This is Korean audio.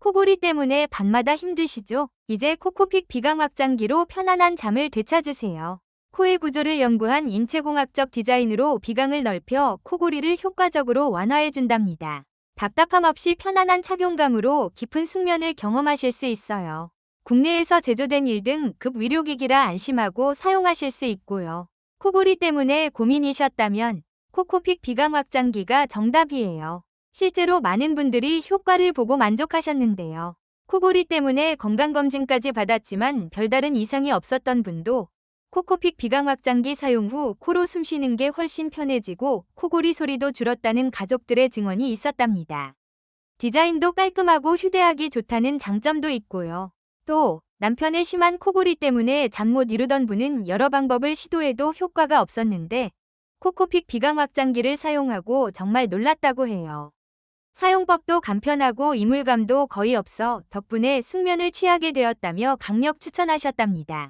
코골이 때문에 밤마다 힘드시죠? 이제 코코픽 비강 확장기로 편안한 잠을 되찾으세요. 코의 구조를 연구한 인체공학적 디자인으로 비강을 넓혀 코골이를 효과적으로 완화해준답니다. 답답함 없이 편안한 착용감으로 깊은 숙면을 경험하실 수 있어요. 국내에서 제조된 1등급 의료기기라 안심하고 사용하실 수 있고요. 코골이 때문에 고민이셨다면 코코픽 비강 확장기가 정답이에요. 실제로 많은 분들이 효과를 보고 만족하셨는데요. 코골이 때문에 건강검진까지 받았지만 별다른 이상이 없었던 분도 코코픽 비강 확장기 사용 후 코로 숨쉬는 게 훨씬 편해지고 코골이 소리도 줄었다는 가족들의 증언이 있었답니다. 디자인도 깔끔하고 휴대하기 좋다는 장점도 있고요. 또 남편의 심한 코골이 때문에 잠 못 이루던 분은 여러 방법을 시도해도 효과가 없었는데 코코픽 비강 확장기를 사용하고 정말 놀랐다고 해요. 사용법도 간편하고 이물감도 거의 없어 덕분에 숙면을 취하게 되었다며 강력 추천하셨답니다.